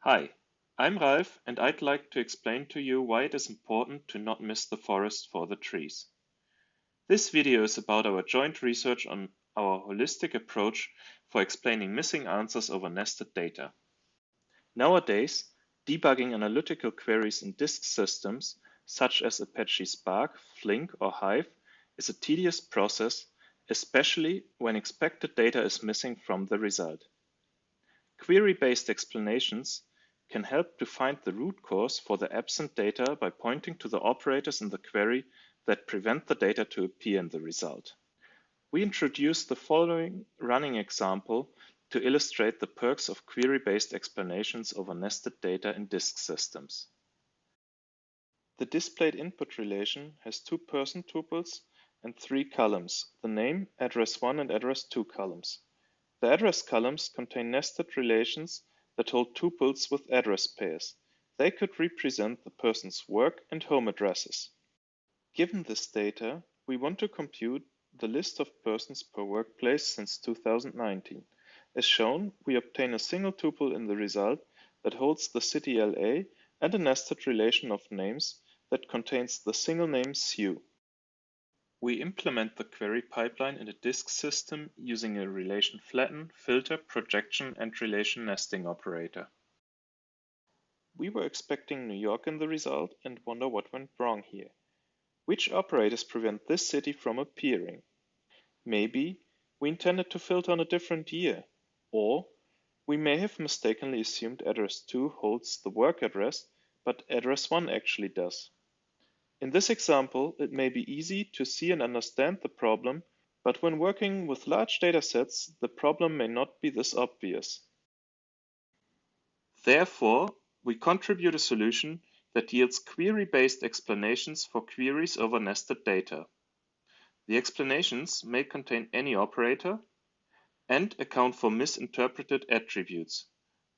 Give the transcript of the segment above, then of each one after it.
Hi, I'm Ralph and I'd like to explain to you why it is important to not miss the forest for the trees. This video is about our joint research on our holistic approach for explaining missing answers over nested data. Nowadays, debugging analytical queries in disk systems such as Apache Spark, Flink, or Hive is a tedious process, especially when expected data is missing from the result. Query-based explanations can help to find the root cause for the absent data by pointing to the operators in the query that prevent the data to appear in the result. We introduce the following running example to illustrate the perks of query-based explanations over nested data in disk systems. The displayed input relation has two person tuples and three columns, the name, address 1 and address 2 columns. The address columns contain nested relations that hold tuples with address pairs. They could represent the person's work and home addresses. Given this data, we want to compute the list of persons per workplace since 2019. As shown, we obtain a single tuple in the result that holds the city LA and a nested relation of names that contains the single name Sue. We implement the query pipeline in a disk system using a relation flatten, filter, projection, and relation nesting operator. We were expecting New York in the result and wonder what went wrong here. Which operators prevent this city from appearing? Maybe we intended to filter on a different year, or we may have mistakenly assumed address 2 holds the work address, but address 1 actually does. In this example, it may be easy to see and understand the problem, but when working with large datasets, the problem may not be this obvious. Therefore, we contribute a solution that yields query-based explanations for queries over nested data. The explanations may contain any operator and account for misinterpreted attributes.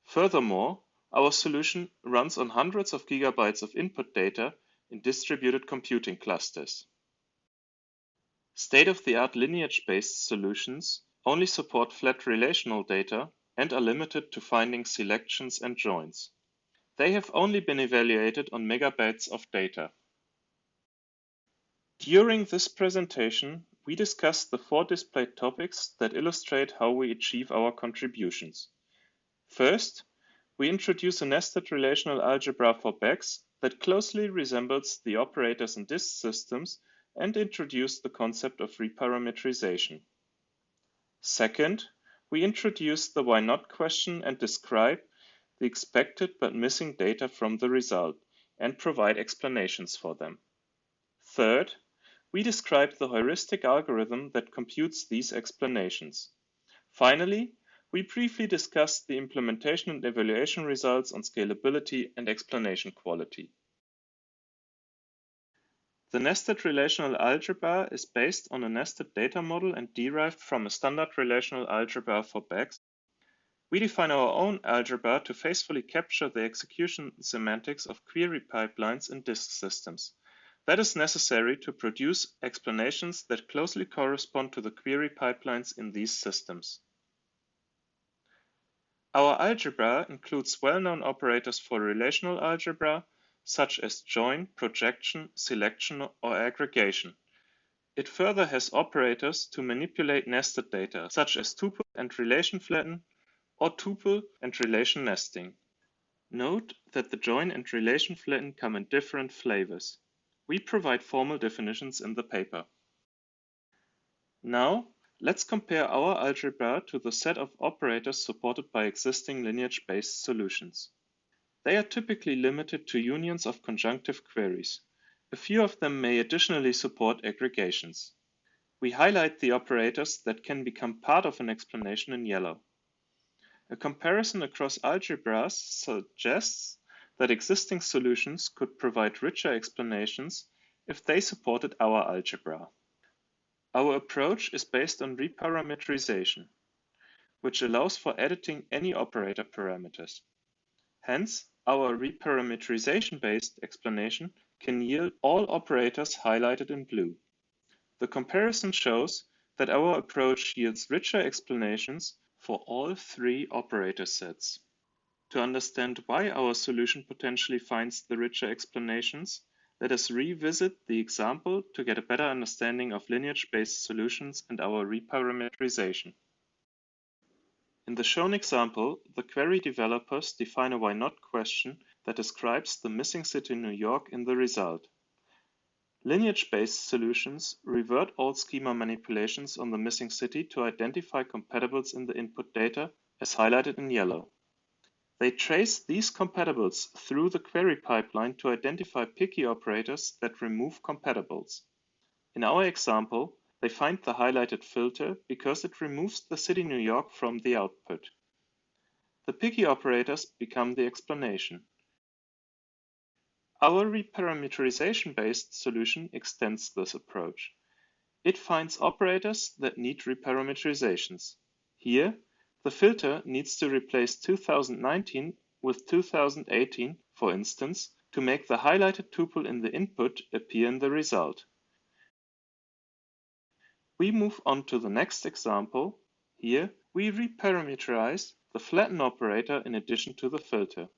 Furthermore, our solution runs on hundreds of gigabytes of input data in distributed computing clusters. State-of-the-art lineage-based solutions only support flat relational data and are limited to finding selections and joins. They have only been evaluated on megabytes of data. During this presentation, we discussed the 4 displayed topics that illustrate how we achieve our contributions. First, we introduce a nested relational algebra for BECS that closely resembles the operators in disk systems and introduce the concept of reparametrization. Second, we introduce the why not question and describe the expected but missing data from the result and provide explanations for them. Third, we describe the heuristic algorithm that computes these explanations. Finally, we briefly discussed the implementation and evaluation results on scalability and explanation quality. The nested relational algebra is based on a nested data model and derived from a standard relational algebra for BECS. We define our own algebra to faithfully capture the execution semantics of query pipelines in disk systems. That is necessary to produce explanations that closely correspond to the query pipelines in these systems. Our algebra includes well-known operators for relational algebra, such as join, projection, selection, or aggregation. It further has operators to manipulate nested data, such as tuple and relation flatten, or tuple and relation nesting. Note that the join and relation flatten come in different flavors. We provide formal definitions in the paper. Now, let's compare our algebra to the set of operators supported by existing lineage-based solutions. They are typically limited to unions of conjunctive queries. A few of them may additionally support aggregations. We highlight the operators that can become part of an explanation in yellow. A comparison across algebras suggests that existing solutions could provide richer explanations if they supported our algebra. Our approach is based on reparametrization, which allows for editing any operator parameters. Hence, our reparametrization-based explanation can yield all operators highlighted in blue. The comparison shows that our approach yields richer explanations for all 3 operator sets. To understand why our solution potentially finds the richer explanations, let us revisit the example to get a better understanding of lineage-based solutions and our reparameterization. In the shown example, the query developers define a why not question that describes the missing city New York in the result. Lineage-based solutions revert all schema manipulations on the missing city to identify compatibles in the input data, as highlighted in yellow. They trace these compatibles through the query pipeline to identify picky operators that remove compatibles. In our example, they find the highlighted filter because it removes the city New York from the output. The picky operators become the explanation. Our reparameterization-based solution extends this approach. It finds operators that need reparameterizations. Here, the filter needs to replace 2019 with 2018, for instance, to make the highlighted tuple in the input appear in the result. We move on to the next example. Here, we reparameterize the flatten operator in addition to the filter.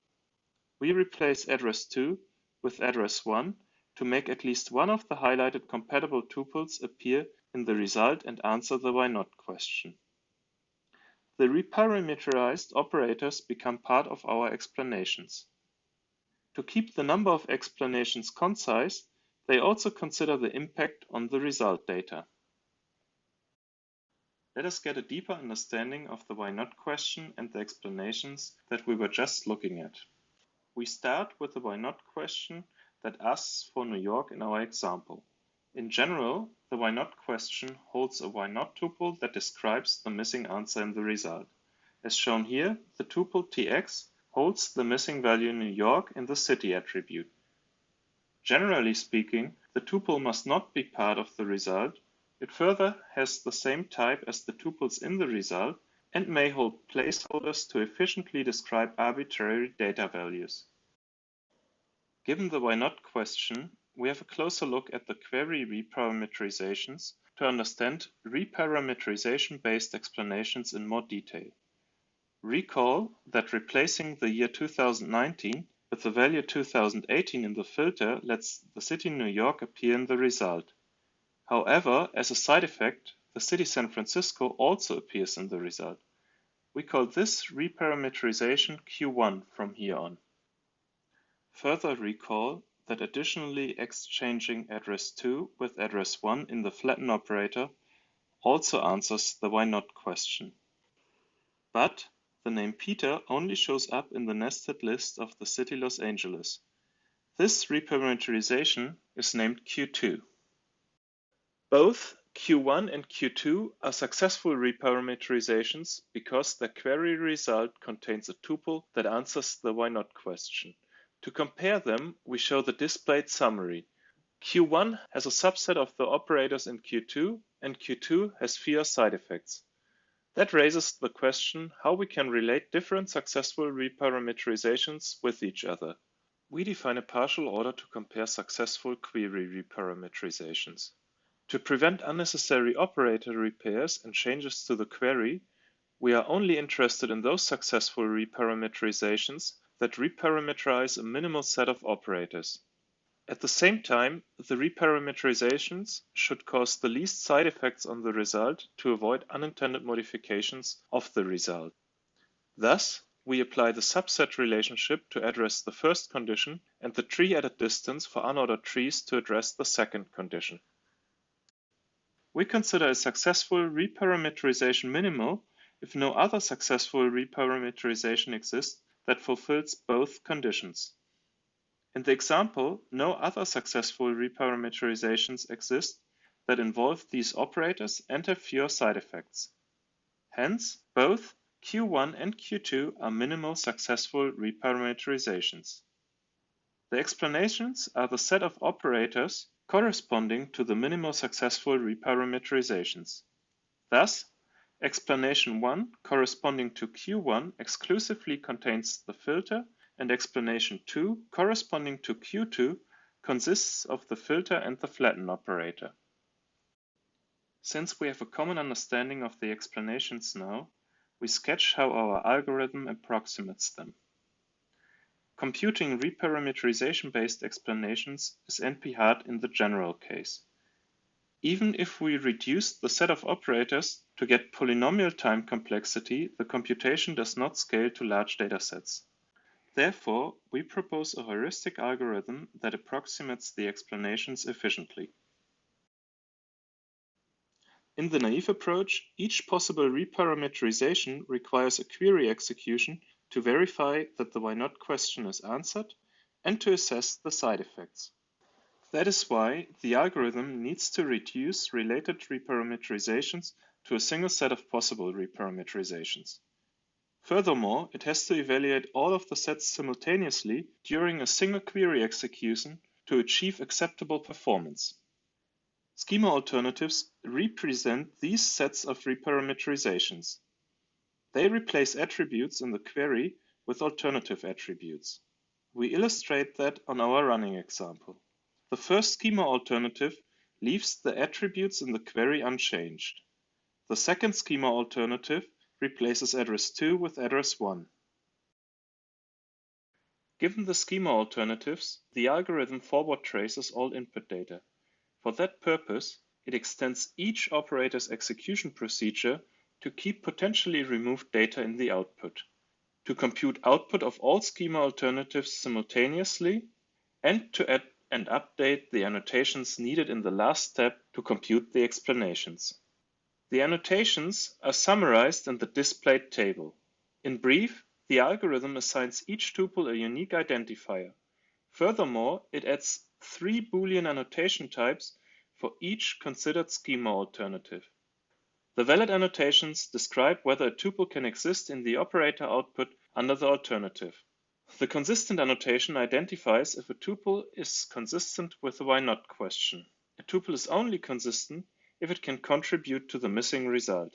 We replace address 2 with address 1 to make at least one of the highlighted compatible tuples appear in the result and answer the why not question. The reparameterized operators become part of our explanations. To keep the number of explanations concise, they also consider the impact on the result data. Let us get a deeper understanding of the why not question and the explanations that we were just looking at. We start with the why not question that asks for New York in our example. In general, the why not question holds a why not tuple that describes the missing answer in the result. As shown here, the tuple tx holds the missing value New York in the city attribute. Generally speaking, the tuple must not be part of the result. It further has the same type as the tuples in the result and may hold placeholders to efficiently describe arbitrary data values. Given the why not question, we have a closer look at the query reparameterizations to understand reparameterization-based explanations in more detail. Recall that replacing the year 2019 with the value 2018 in the filter lets the city New York appear in the result. However, as a side effect, the city San Francisco also appears in the result. We call this reparameterization Q1 from here on. Further recall that additionally exchanging address 2 with address 1 in the flatten operator also answers the why not question. But the name Peter only shows up in the nested list of the city Los Angeles. This reparameterization is named Q2. Both Q1 and Q2 are successful reparameterizations because the query result contains a tuple that answers the why not question. To compare them, we show the displayed summary. Q1 has a subset of the operators in Q2, and Q2 has fewer side effects. That raises the question how we can relate different successful reparameterizations with each other. We define a partial order to compare successful query reparameterizations. To prevent unnecessary operator repairs and changes to the query, we are only interested in those successful reparameterizations that reparameterize a minimal set of operators. At the same time, the reparameterizations should cause the least side effects on the result to avoid unintended modifications of the result. Thus, we apply the subset relationship to address the first condition and the tree added distance for unordered trees to address the second condition. We consider a successful reparameterization minimal if no other successful reparameterization exists that fulfills both conditions. In the example, no other successful reparameterizations exist that involve these operators and have fewer side effects. Hence, both Q1 and Q2 are minimal successful reparameterizations. The explanations are the set of operators corresponding to the minimal successful reparameterizations. Thus, explanation 1 corresponding to Q1 exclusively contains the filter, and explanation 2 corresponding to Q2 consists of the filter and the flatten operator. Since we have a common understanding of the explanations now, we sketch how our algorithm approximates them. Computing reparameterization-based explanations is NP-hard in the general case. Even if we reduce the set of operators to get polynomial time complexity, the computation does not scale to large datasets. Therefore, we propose a heuristic algorithm that approximates the explanations efficiently. In the naive approach, each possible reparameterization requires a query execution to verify that the why-not question is answered and to assess the side effects. That is why the algorithm needs to reduce related reparameterizations to a single set of possible reparameterizations. Furthermore, it has to evaluate all of the sets simultaneously during a single query execution to achieve acceptable performance. Schema alternatives represent these sets of reparameterizations. They replace attributes in the query with alternative attributes. We illustrate that on our running example. The first schema alternative leaves the attributes in the query unchanged. The second schema alternative replaces address 2 with address 1. Given the schema alternatives, the algorithm forward traces all input data. For that purpose, it extends each operator's execution procedure to keep potentially removed data in the output, to compute output of all schema alternatives simultaneously, and to add and update the annotations needed in the last step to compute the explanations. The annotations are summarized in the displayed table. In brief, the algorithm assigns each tuple a unique identifier. Furthermore, it adds 3 Boolean annotation types for each considered schema alternative. The valid annotations describe whether a tuple can exist in the operator output under the alternative. The consistent annotation identifies if a tuple is consistent with the why-not question. A tuple is only consistent if it can contribute to the missing result.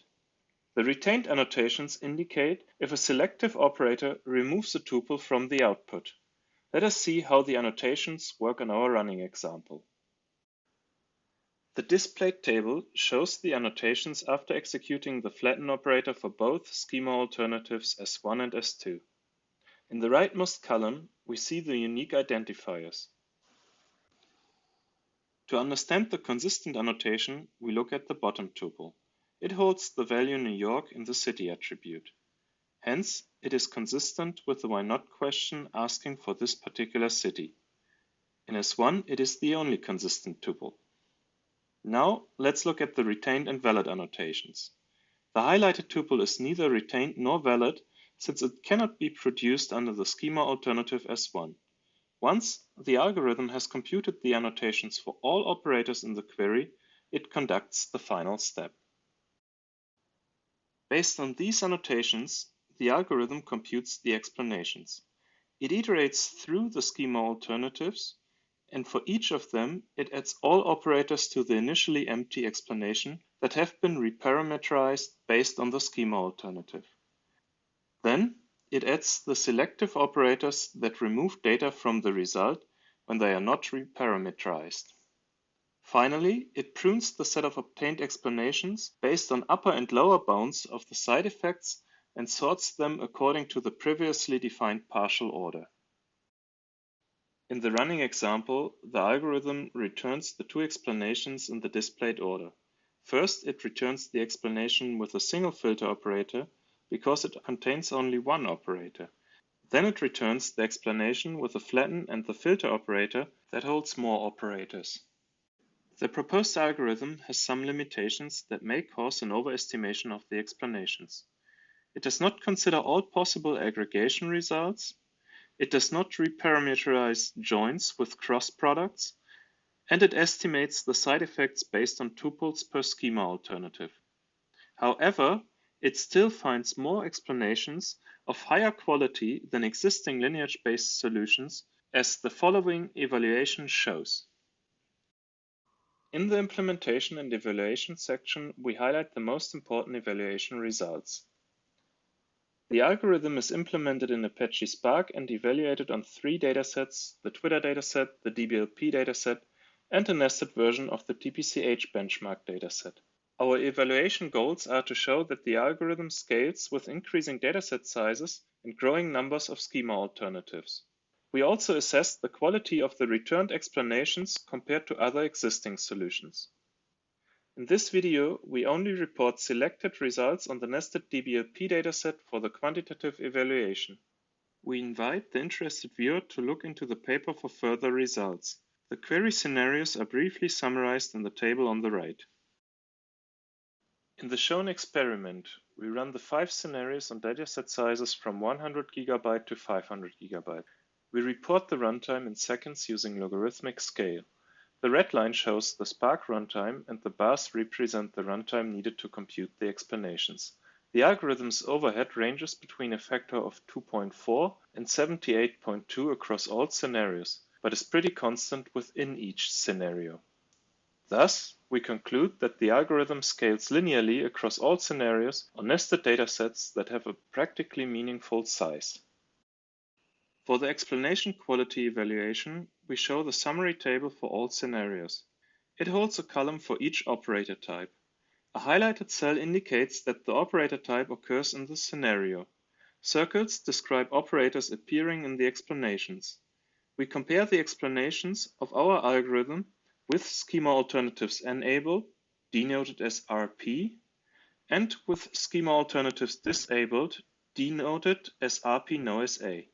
The retained annotations indicate if a selective operator removes a tuple from the output. Let us see how the annotations work on our running example. The displayed table shows the annotations after executing the flatten operator for both schema alternatives S1 and S2. In the rightmost column, we see the unique identifiers. To understand the consistent annotation, we look at the bottom tuple. It holds the value New York in the city attribute. Hence, it is consistent with the why-not question asking for this particular city. In S1, it is the only consistent tuple. Now, let's look at the retained and valid annotations. The highlighted tuple is neither retained nor valid, since it cannot be produced under the schema alternative S1. Once the algorithm has computed the annotations for all operators in the query, it conducts the final step. Based on these annotations, the algorithm computes the explanations. It iterates through the schema alternatives, and for each of them, it adds all operators to the initially empty explanation that have been reparameterized based on the schema alternative. Then, it adds the selective operators that remove data from the result when they are not reparameterized. Finally, it prunes the set of obtained explanations based on upper and lower bounds of the side effects and sorts them according to the previously defined partial order. In the running example, the algorithm returns the two explanations in the displayed order. First, it returns the explanation with a single filter operator because it contains only one operator. Then it returns the explanation with the flatten and the filter operator that holds more operators. The proposed algorithm has some limitations that may cause an overestimation of the explanations. It does not consider all possible aggregation results. It does not reparameterize joins with cross products, and it estimates the side effects based on tuples per schema alternative. However, it still finds more explanations of higher quality than existing lineage-based solutions, as the following evaluation shows. In the implementation and evaluation section, we highlight the most important evaluation results. The algorithm is implemented in Apache Spark and evaluated on 3 datasets: the Twitter dataset, the DBLP dataset, and a nested version of the TPCH benchmark dataset. Our evaluation goals are to show that the algorithm scales with increasing dataset sizes and growing numbers of schema alternatives. We also assessed the quality of the returned explanations compared to other existing solutions. In this video, we only report selected results on the nested DBLP dataset for the quantitative evaluation. We invite the interested viewer to look into the paper for further results. The query scenarios are briefly summarized in the table on the right. In the shown experiment, we run the 5 scenarios on dataset sizes from 100 GB to 500 GB. We report the runtime in seconds using logarithmic scale. The red line shows the Spark runtime and the bars represent the runtime needed to compute the explanations. The algorithm's overhead ranges between a factor of 2.4 and 78.2 across all scenarios, but is pretty constant within each scenario. Thus, we conclude that the algorithm scales linearly across all scenarios on nested datasets that have a practically meaningful size. For the explanation quality evaluation, we show the summary table for all scenarios. It holds a column for each operator type. A highlighted cell indicates that the operator type occurs in the scenario. Circles describe operators appearing in the explanations. We compare the explanations of our algorithm with schema alternatives enabled, denoted as RP, and with schema alternatives disabled, denoted as RP-NoSA.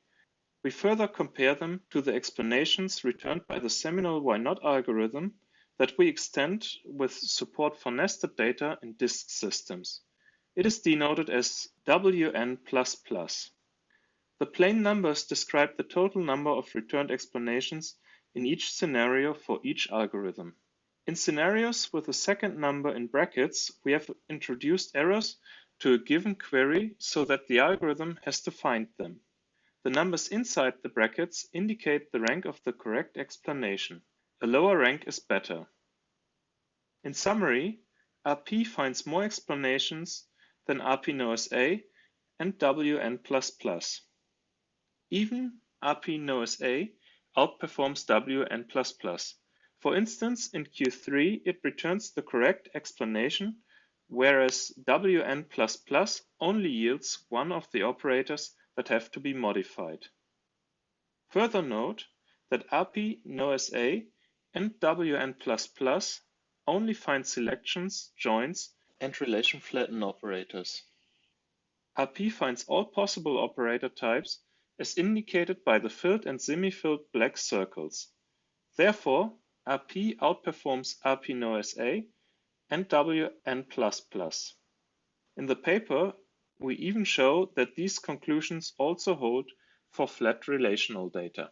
We further compare them to the explanations returned by the seminal Why Not algorithm that we extend with support for nested data in disk systems. It is denoted as WN++. The plain numbers describe the total number of returned explanations in each scenario for each algorithm. In scenarios with a second number in brackets, we have introduced errors to a given query so that the algorithm has to find them. The numbers inside the brackets indicate the rank of the correct explanation. A lower rank is better. In summary, RP finds more explanations than RP-NoSA and WN++. Even RP-NoSA outperforms WN++. For instance, in Q3, it returns the correct explanation, whereas WN++ only yields one of the operators that have to be modified. Further note that RP-NoSA and WN++ only find selections, joins, and relation flatten operators. RP finds all possible operator types as indicated by the filled and semi-filled black circles. Therefore, RP outperforms RP-NoSA and WN++. In the paper, we even show that these conclusions also hold for flat relational data.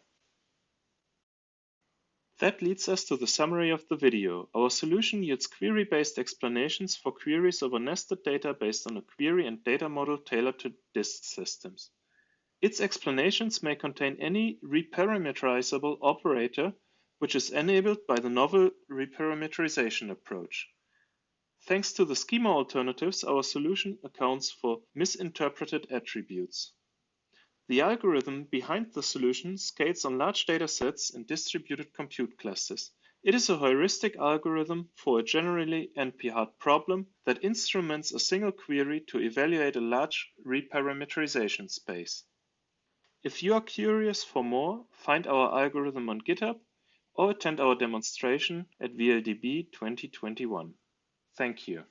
That leads us to the summary of the video. Our solution yields query-based explanations for queries over nested data based on a query and data model tailored to disk systems. Its explanations may contain any reparameterizable operator, which is enabled by the novel reparameterization approach. Thanks to the schema alternatives, our solution accounts for misinterpreted attributes. The algorithm behind the solution scales on large datasets in distributed compute clusters. It is a heuristic algorithm for a generally NP-hard problem that instruments a single query to evaluate a large reparameterization space. If you are curious for more, find our algorithm on GitHub or attend our demonstration at VLDB 2021. Thank you.